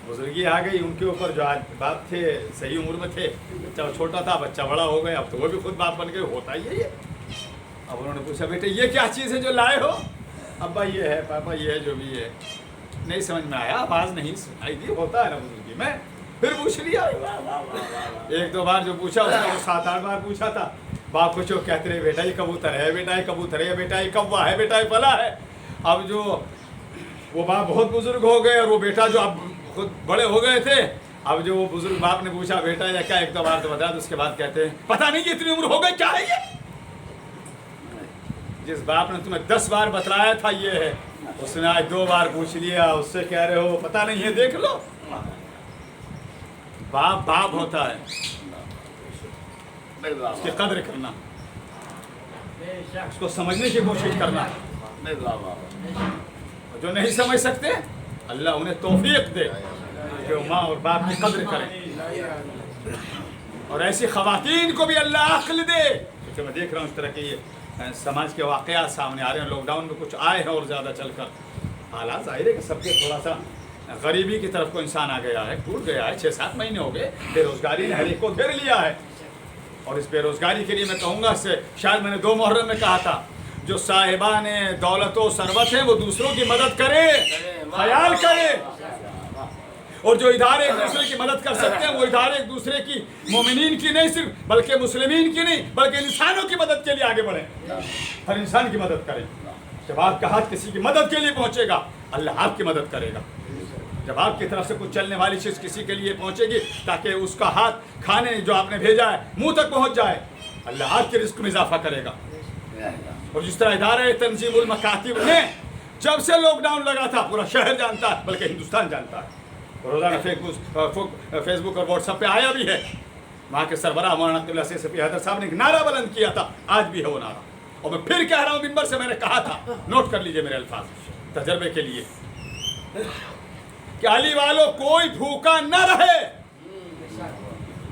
بزرگی آ گئی ان کے اوپر. جو آج باپ تھے صحیح عمر میں تھے، بچہ چھوٹا تھا، بچہ بڑا ہو گیا، اب تو وہ بھی خود باپ بن گئے. ہوتا ہی ہے یہ. اب انہوں نے پوچھا بیٹے یہ کیا چیز ہے جو لائے ہو؟ ابا یہ ہے، پاپا یہ ہے، جو بھی ہے. نہیں سمجھ میں آیا، آواز نہیں سنائی دی. ہوتا ہے نا بزرگی میں. پھر پوچھ لیا، ایک دو بار جو پوچھا اس نے وہ 7-8 بار پوچھا تھا. باپ کو جو کہتے رہے بیٹا یہ کبوتر ہے، بیٹا یہ کبوتر ہے، بیٹا یہ کوا ہے، بیٹا یہ فلاں ہے. اب جو وہ باپ بہت بزرگ ہو گئے اور وہ بیٹا جو اب خود بڑے ہو گئے تھے، اب جو وہ بزرگ باپ نے پوچھا بیٹا یا کیا، ایک دو بار تو بتا. تو اس کے بعد کہتے ہیں پتہ نہیں اتنی عمر ہو گئی کیا ہے یہ. جس باپ نے تمہیں 10 بار بتلایا تھا یہ ہے، اس نے آج 2 بار پوچھ لیا، اس سے کہہ رہے ہو پتہ نہیں ہے. دیکھ لو، باپ باپ ہوتا ہے، اس کی قدر کرنا، اس کو سمجھنے کی کوشش کرنا. جو نہیں سمجھ سکتے اللہ انہیں توفیق دے کہ وہ ماں اور باپ کی قدر کریں. اور ایسی خواتین کو بھی اللہ عقل دے. کیونکہ میں دیکھ رہا ہوں اس طرح کے یہ سماج کے واقعات سامنے آ رہے ہیں. لاک ڈاؤن میں کچھ آئے ہیں اور زیادہ چل کر. حالات ظاہر ہے کہ سب کے تھوڑا سا غریبی کی طرف کو انسان آ گیا ہے، ٹوٹ گیا ہے. 6-7 مہینے ہو گئے، بے روزگاری نے ہر ایک کو گھیر لیا ہے. اور اس بے روزگاری کے لیے میں کہوں گا سے شاید میں نے 2 محرم میں کہا تھا، جو صاحبان دولت و ثروت ہیں وہ دوسروں کی مدد کرے، خیال کرے. اور جو ادارے ایک دوسرے کی مدد کر سکتے ہیں وہ ادارے ایک دوسرے کی، مومنین کی نہیں صرف بلکہ مسلمین کی نہیں بلکہ انسانوں کی مدد کے لیے آگے بڑھیں. ہر انسان کی مدد کریں. جب آپ کا ہاتھ کسی کی مدد کے لیے پہنچے گا اللہ آپ کی مدد کرے گا. جب آپ کی طرف سے کچھ چلنے والی چیز کسی کے لیے پہنچے گی تاکہ اس کا ہاتھ کھانے جو آپ نے بھیجا ہے منہ تک پہنچ جائے، اللہ آپ کے رزق میں اضافہ کرے گا. اور جس طرح ادارہ تنظیم المکاتب نے جب سے لاک ڈاؤن لگا تھا پورا شہر جانتا ہے بلکہ ہندوستان جانتا ہے. روزانہ فیس بک اور واٹس ایپ پہ آیا بھی ہے. وہاں کے سربراہ مولانا عبداللہ سیفی حیدر صاحب نے ایک نعرہ بلند کیا تھا، آج بھی ہے وہ نعرہ. اور میں پھر کہہ رہا ہوں منبر سے، میں نے کہا تھا، نوٹ کر لیجئے میرے الفاظ تجربے کے لیے، کہ علی والوں کوئی بھوکا نہ رہے.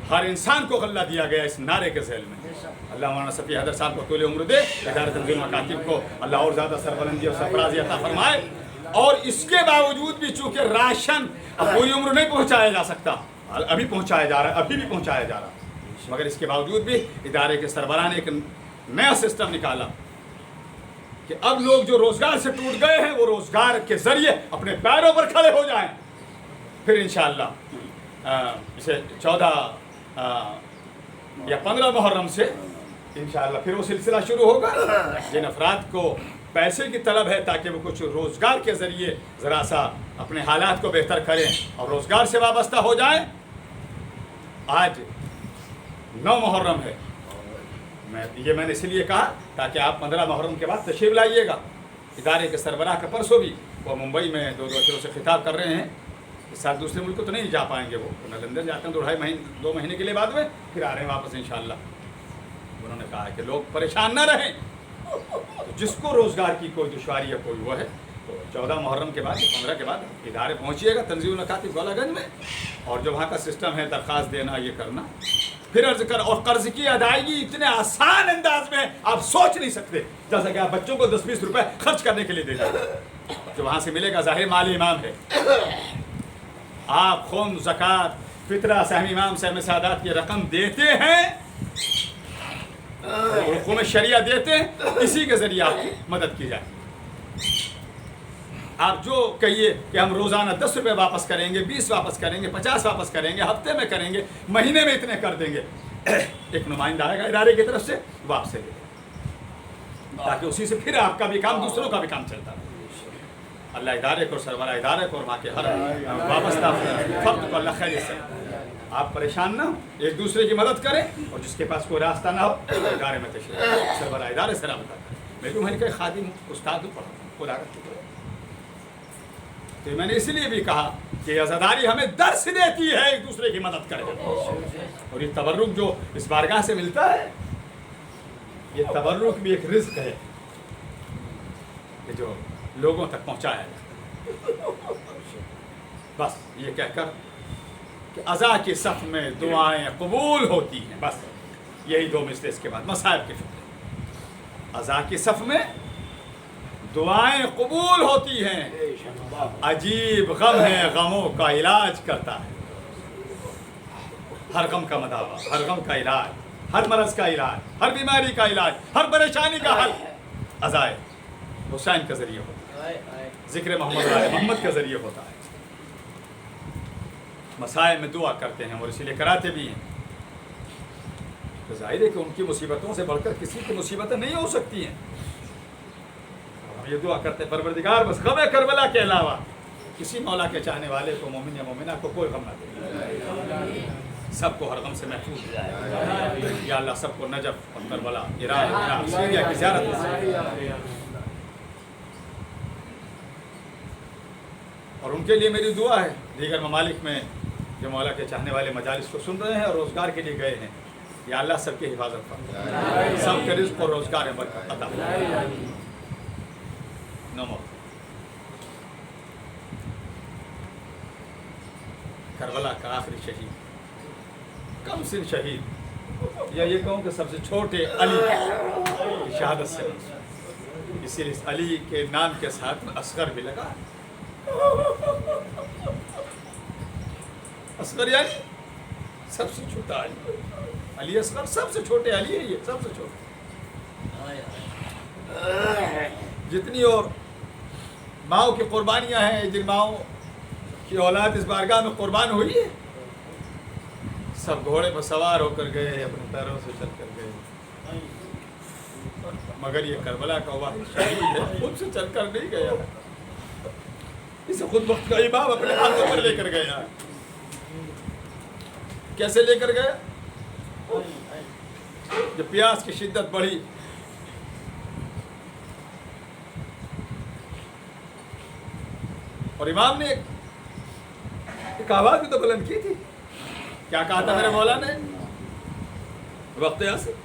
ہر انسان کو غلہ دیا گیا اس نعرے کے ذیل میں. اللہ مولانا سیفی حیدر صاحب کو طول عمر دے، ادارہ تنظیم مکاتب کو اللہ اور زیادہ سربلندی اور سرفرازی عطا فرمائے. اور اس کے باوجود بھی چونکہ راشن اب پوری عمر نہیں پہنچایا جا سکتا، ابھی پہنچایا جا رہا ہے، ابھی بھی پہنچایا جا رہا ہے، مگر اس کے باوجود بھی ادارے کے سربراہ نے ایک نیا سسٹم نکالا کہ اب لوگ جو روزگار سے ٹوٹ گئے ہیں وہ روزگار کے ذریعے اپنے پیروں پر کھڑے ہو جائیں. پھر انشاءاللہ اسے 14 یا 15 محرم سے انشاءاللہ پھر وہ سلسلہ شروع ہوگا. جن افراد کو پیسے کی طلب ہے تاکہ وہ کچھ روزگار کے ذریعے ذرا سا اپنے حالات کو بہتر کریں اور روزگار سے وابستہ ہو جائیں. آج 9 محرم ہے، میں نے اس لیے کہا تاکہ آپ 15 محرم کے بعد تشریف لائیے گا. ادارے کے سربراہ کا پرسوں بھی وہ ممبئی میں 2 اشروں سے خطاب کر رہے ہیں. اس سال دوسرے ملک کو تو نہیں جا پائیں گے، وہ میں لندن جاتا ہوں 2 مہینے کے لیے بعد میں، پھر آ رہے ہیں واپس انشاءاللہ. انہوں نے کہا کہ لوگ پریشان نہ رہیں. جس کو روزگار کی کوئی دشواری یا کوئی وہ ہے تو 14 محرم کے بعد 15 کے بعد ادارے پہنچیے گا تنظیم المکاتب گولا گنج میں. اور جو وہاں کا سسٹم ہے درخواست دینا یہ کرنا، پھر عرض کر. اور قرض کی ادائیگی اتنے آسان انداز میں آپ سوچ نہیں سکتے. جیسا کہ آپ بچوں کو 10-20 روپے خرچ کرنے کے لیے دے دیں، جو وہاں سے ملے گا ظاہر مالی امام ہے. آپ خون، زکوٰۃ، فطرہ، سہم امام، سہم سادات کی رقم دیتے ہیں، حکومت شریعہ دیتے ہیں، اسی کے ذریعے آپ کی مدد کی جائے. آپ جو کہیے کہ ہم روزانہ 10 روپے واپس کریں گے، 20 واپس کریں گے، 50 واپس کریں گے، ہفتے میں کریں گے، مہینے میں اتنے کر دیں گے، ایک نمائندہ آئے گا ادارے کی طرف سے وہ آپ سے لے لے تاکہ اسی سے پھر آپ کا بھی کام دوسروں کا بھی کام چلتا ہے. اللہ ادارے کو، سربراہ ادارے کو اور وہاں کے ہر وابستہ فرد کو اللہ خیر سے. آپ پریشان نہ ہو، ایک دوسرے کی مدد کریں اور جس کے پاس کوئی راستہ نہ ہو ادارے میں تشریف سربراہ ادارے سے رابطہ کریں. میں بھی وہیں کا خادم ہوں، استاد ہوں، پڑھا ہوں، خدا کا شکر ہے. تو میں نے اسی لیے بھی کہا کہ عزاداری ہمیں درس دیتی ہے ایک دوسرے کی مدد کریں. اور یہ تبرک جو اس بارگاہ سے ملتا ہے، یہ تبرک بھی ایک رزق ہے کہ جو لوگوں تک پہنچایا جائے. بس یہ کہہ کر کہ عزا کے صف میں دعائیں قبول ہوتی ہیں. بس یہی دو مثلیں اس کے بعد مصائب کے فکر. عزا کے صف میں دعائیں قبول ہوتی ہیں. عجیب غم ہے، غموں کا علاج کرتا ہے. ہر غم کا مداوا، ہر غم کا علاج، ہر مرض کا علاج، ہر بیماری کا علاج، ہر پریشانی کا حل عزائے حسین کے ذریعے ہوتا ہے، ذکر محمد علیہ محمد کے ذریعے ہوتا ہے. مسائل میں دعا کرتے ہیں اور اسی لیے کراتے بھی ہیں. تو ظاہر ہے کہ ان کی مصیبتوں سے بڑھ کر کسی کی مصیبتیں نہیں ہو سکتی ہیں. ہم یہ دعا کرتے ہیں پروردگار بس غم کربلا کے علاوہ کسی مولا کے چاہنے والے کو، مومن یا مومنہ کو کوئی غم نہ دے. سب کو ہر غم سے محفوظ یا اللہ، سب کو نجف اور کربلا، عراق، سیریا کی زیارت نصیب. اور ان کے لیے میری دعا ہے دیگر ممالک میں جو مولا کے چاہنے والے مجالس کو سن رہے ہیں اور روزگار کے لیے گئے ہیں، یا اللہ سب کی حفاظت فرما، سب کے رزق اور روزگار میں برکت عطا فرما. نمو کربلا کا آخری شہید، کم سن شہید، یا یہ کہوں کہ سب سے چھوٹے علی کی شہادت سے اسی لیے علی کے نام کے ساتھ میں اصغر بھی لگا. اصغر یعنی سب سے چھوٹا علی. علی اصغر سب سے چھوٹے علی ہے، یہ سب سے چھوٹے. جتنی اور ماؤں کی قربانیاں ہیں، جن ماؤں کی اولاد اس بارگاہ میں قربان ہوئی ہے، سب گھوڑے پر سوار ہو کر گئے، اپنے پیروں سے چل کر گئے. مگر یہ کربلا کا واحد شہید ہے، خود سے چل کر نہیں گیا، اسے خود وقت کا امام اپنے ہاتھوں پر لے کر گیا. کیسے لے کر گیا؟ جب پیاس کی شدت بڑھی اور امام نے ایک آواز بھی تو بلند کی تھی. کیا کہا تھا میرے مولا نے وقت یاسر؟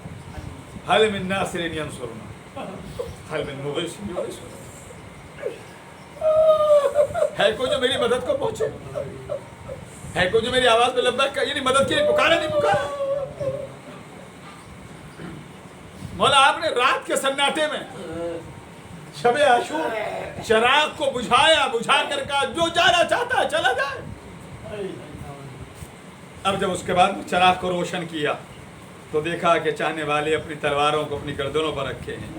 حل من ناصر ینصرنا حل من مغیث یغیثنا. ہے کوئی جو میری مدد کو پہنچے؟ ہے کوئی جو میری آواز میں لبیک کا، یعنی مدد کے لیے پکارا نہیں پکارا؟ مولا آپ نے رات کے سناٹے میں شب عاشور چراغ کو بجھایا، بجھا کر کہا جو جانا چاہتا ہے چلا جائے. اب جب اس کے بعد چراغ کو روشن کیا تو دیکھا کہ چاہنے والے اپنی تلواروں کو اپنی گردنوں پر رکھے ہیں.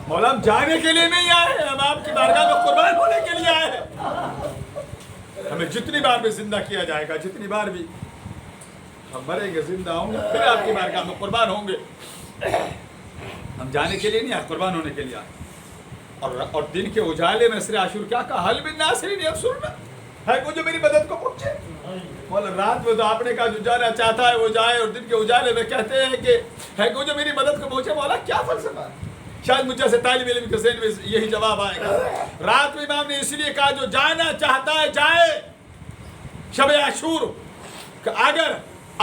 مولا ہم جانے کے لیے نہیں آئے، ہم آپ کی بارگاہ میں قربان ہونے کے لیے آئے ہیں. ہمیں جتنی بار بھی زندہ کیا جائے گا، جتنی بار بھی ہم مریں گے، زندہ ہوں گے، پھر آپ کی بارگاہ میں قربان ہوں گے. ہم جانے کے لیے نہیں آئے، قربان ہونے کے لیے آئے. اور دن کے اجالے میں نصر عاشور کیا کہا؟ حل من ناصر ینصرنا، ہے کوئی جو میری مدد کو پہنچے؟ مولا رات میں تو آپ نے کہا جو جانا چاہتا ہے وہ جائے، اور دن کے اجالے میں کہتے ہیں کہ ہے کوئی جو میری مدد کو پہنچے. مولا کیا فلسفہ ہے؟ شاید مجھ جیسے طالب علم کے ذہن میں یہی جواب آئے گا. رات میں امام نے اس لیے کہا جو جانا چاہتا ہے جائے. شب عاشور کہ اگر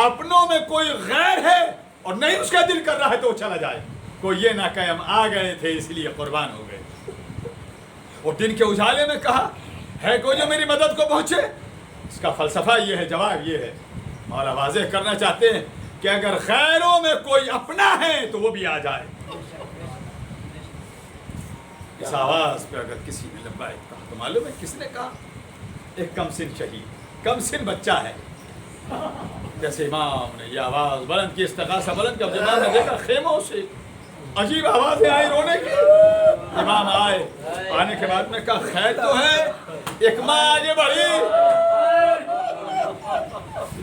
اپنوں میں کوئی غیر ہے اور نہیں اس کا دل کر رہا ہے تو وہ چلا جائے. کوئی یہ نہ کہے ہم آ گئے تھے اس لیے قربان ہو گئے. اور دن کے اجالے میں کہا ہے کوئی جو میری مدد کو پہنچے. اس کا فلسفہ یہ ہے، جواب یہ ہے. مولا واضح کرنا چاہتے ہیں کہ اگر غیروں میں کوئی اپنا ہے تو وہ بھی آ جائے. اس آواز پہ اگر کسی نے لبیک کہا تو معلوم ہے کس نے کہا؟ ایک کم سن شہید، کم سن بچہ ہے. جیسے امام نے یہ آواز بلند کی، استغاثہ بلند کی، امام نے دیکھا خیموں سے عجیب آوازیں آئی رونے کی. امام آئے، آنے کے بعد میں کہا خیر تو ہے، ایک ماں آگے بڑھی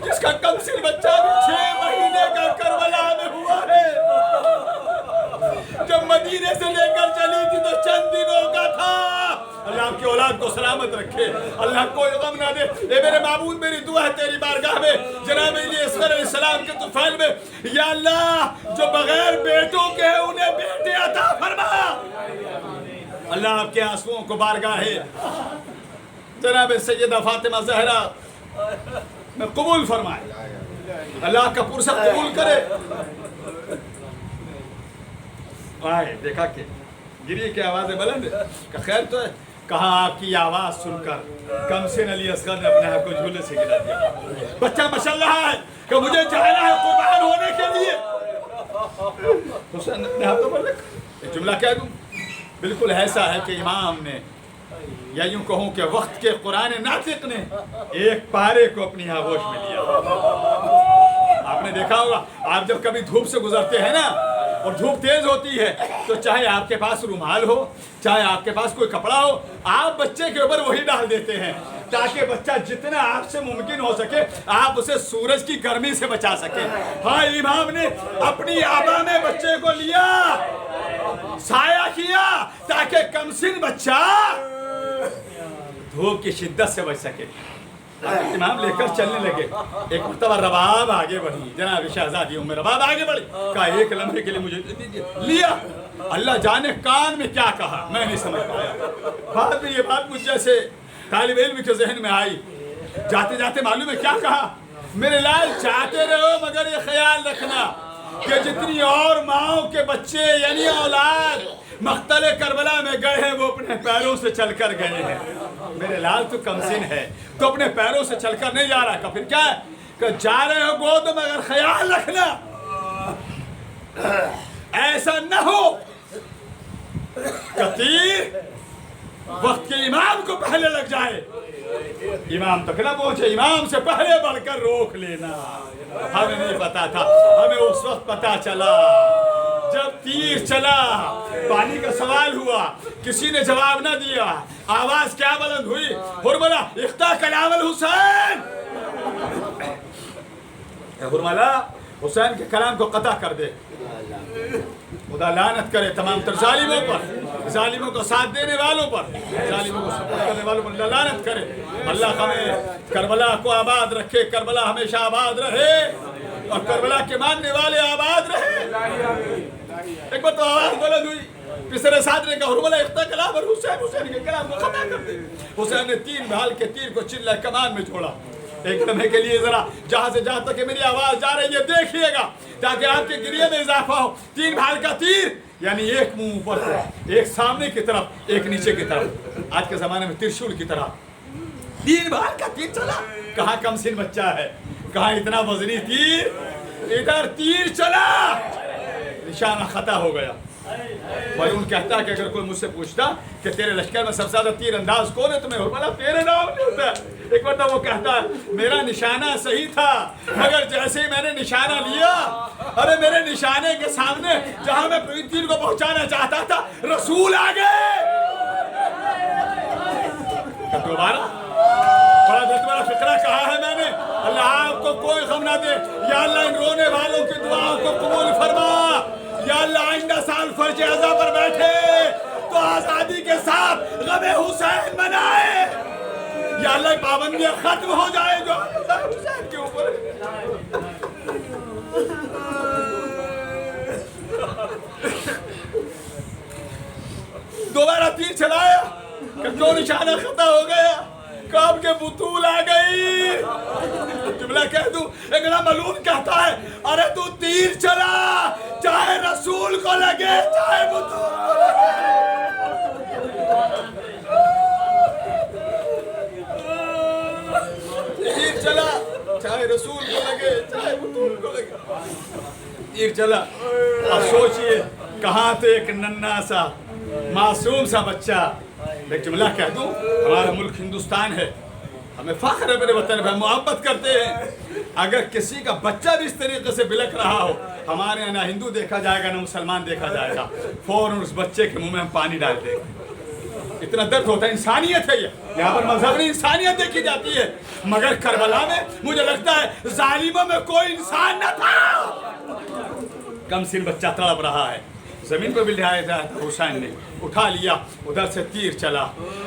جس کا کم سن بچہ بھی 6 مہینے کا کربلا میں ہوا ہے. جب مدینے سے لے کر چلی تھی تو چند دنوں کا تھا. اللہ آپ کی اولاد کو سلامت رکھے، اللہ کوئی غم نہ دے. اے میرے معبود میری دعا ہے تیری بارگاہ میں جناب اصغر علیہ السلام کے طفیل میں، یا اللہ جو بغیر بیٹوں کے ہیں انہیں بیٹے عطا فرما. اللہ آپ کے آنسوؤں کو بارگاہ جناب سیدہ فاطمہ زہرا میں قبول فرمائے، اللہ کا پرسہ قبول کرے. آئے دیکھا کہ گریے کی آوازیں بلند ہے کہ خیر تو ہے. کہاں آپ کی آواز سن کر کمسن علی اصغر نے اپنے آپ کو جھولے سے گرا دیا. بچہ مشل رہا ہے کہ مجھے جانا ہے قربان ہونے کے لیے. حسین اپنے ہاتھوں پر رکھ. ایک جملہ کہہ دوں, بالکل ایسا ہے کہ امام نے, یا یوں کہوں کہ وقت کے قرآن ناطق نے ایک پارے کو اپنی آغوش میں لیا. آپ نے دیکھا ہوگا, آپ جب کبھی دھوپ سے گزرتے ہیں نا اور دھوپ تیز ہوتی ہے تو چاہے آپ کے پاس رومال ہو, چاہے آپ کے پاس کوئی کپڑا ہو, آپ بچے کے اوپر وہی ڈال دیتے ہیں تاکہ بچہ جتنا آپ سے ممکن ہو سکے آپ اسے سورج کی گرمی سے بچا سکے. ہاں, امام نے اپنی آبا میں بچے کو لیا, سایہ کیا تاکہ کمسن بچہ دھوپ کی شدت سے بچ سکے. امام لے کر چلنے لگے. ایک مرتبہ رباب آگے بڑھی, جناب شہزادی ام رباب آگے بڑھی, کہا ایک لمحے کے لیے مجھے دیجیے. لیا. اللہ جانے کان میں کیا کہا میں نہیں سمجھ پایا. بعد میں یہ بات مجھ جیسے طالب علم کے ذہن میں آئی. جاتے جاتے معلوم ہے کیا کہا, میرے لال جاتے رہو مگر یہ خیال رکھنا کہ جتنی اور ماؤں کے بچے یعنی اولاد مقتل کربلا میں گئے ہیں وہ اپنے پیروں سے چل کر گئے ہیں. میرے لال تو کمسن ہے تو اپنے پیروں سے چل کر نہیں جا رہا. پھر کیا ہے کہ جا رہے ہو گود مگر خیال رکھنا ایسا نہ ہو کہ تیر وقت کے امام کو پہلے لگ جائے. امام تک نہ پہنچے, امام سے پہلے بڑھ کر روک لینا. ہمیں نہیں پتا تھا, ہمیں اس وقت پتا چلا جب تیر چلا. پانی کا سوال ہوا, کسی نے جواب نہ دیا. آواز کیا بلند ہوئی, حرملہ اختا کلام الحسین. حرملہ حسین کے کلام کو قطع کر دے. خدا لعنت کرے تمام تر ظالموں پر, ظالموں کو ساتھ دینے والوں پر, ظالموں کو سپورٹ کرنے والوں پر. اللہ لعنت کرے. اللہ ہمیں کربلا کو آباد رکھے, کربلا ہمیشہ آباد رہے اور کربلا کے ماننے والے آباد رہے. ایک بار تو آواز بلند ہوئی, پسر سعد نے کہا حرملہ اختا کلام اور حسین کے کلام کو ختم کر دے. حسین نے 3 بھال کے تیر کو چلہ کمان میں چھوڑا. ایک لمحے کے لیے ذرا جہاں سے جہاں تک کہ میری آواز جا رہی ہے دیکھیے گا تاکہ آپ کے گریے میں اضافہ ہو. 3 بھال کا تیر یعنی ایک منہ اوپر سے, ایک سامنے کی طرف, ایک نیچے کی طرف. آج کے زمانے میں ترشول کی طرح 3 بھال کا تیر چلا. کہاں کمسن بچہ ہے, کہاں اتنا وزنی تیر, ادھر تیر چلا, نشانہ خطا ہو گیا. فیون کہتا ہے کہ اگر کوئی مجھ سے پوچھتا کہ تیرے لشکر میں سب سے زیادہ تیر انداز کون ہے تو میں حرملہ تیرے نام نہیں ہوتا. ایک بار وہ کہتا ہے میرا نشانہ صحیح تھا مگر جیسے ہی میں نے نشانہ لیا, ارے میرے نشانے کے سامنے جہاں میں تیر کو پہنچانا چاہتا تھا رسول آ گئے. دوبارہ بڑا درد والا فقرہ کہا ہے میں نے, اللہ آپ کو کوئی غم نہ دے. یا اللہ ان رونے والوں کی دعاؤں کو قبول فرما. یا اللہ آئندہ سال فرج اعضا پر بیٹھے تو آزادی کے ساتھ غم حسین منائے. یا اللہ پابندیاں ختم ہو جائے جو حسین کے اوپر. دوبارہ تیر چلایا کہ کیوں نشانہ خطا ہو گیا, کعب کے بطول آ گئی. جملہ کہہ دوں, ایک نا ملعون کہتا ہے ارے تو تیر چلا چاہے رسول کو لگے چاہے بطول کو لگے. تیر چلا چاہے رسول کو لگے چاہے بطول کو لگے. تیر چلا. اب سوچئے کہاں تو ایک ننھا سا معصوم سا بچہ. ایک جملہ کہہ دوں, ہمارا ملک ہندوستان ہے, ہمیں فخر ہے میرے وطن پہ, ہم محبت کرتے ہیں. اگر کسی کا بچہ بھی اس طریقے سے بلک رہا ہو, ہمارے یہاں نہ ہندو دیکھا جائے گا نہ مسلمان دیکھا جائے گا, فوراً اس بچے کے منہ میں ہم پانی ڈال دیں گے. اتنا درد ہوتا ہے. انسانیت ہے, یہ یہاں پر مذہب نہیں انسانیت دیکھی جاتی ہے. مگر کربلا میں مجھے لگتا ہے ظالموں میں کوئی انسان نہ تھا. کمسن بچہ تڑپ رہا ہے, زمین پر بھی لہایا جایا تھا. حسین نے اٹھا لیا, ادھر سے تیر چلا.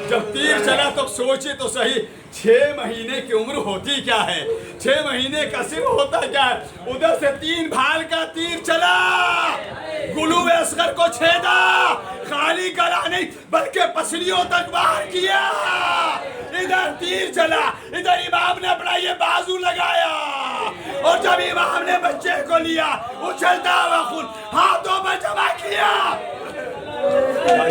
جب تیر چلا تو سوچے تو صحیح 6 مہینے کی عمر ہوتی کیا ہے, 6 مہینے کا صرف ہوتا کیا ہے. ادھر سے 3 بھال کا تیر چلا, گلو اصغر کو چھیدا, خالی گلا نہیں بلکہ پسلیوں تک باہر کیا. ادھر تیر چلا, ادھر امام نے اپنا یہ بازو لگایا اور جب امام نے بچے کو لیا اچھلتا ہوا خون ہاتھوں میں جمع کیا.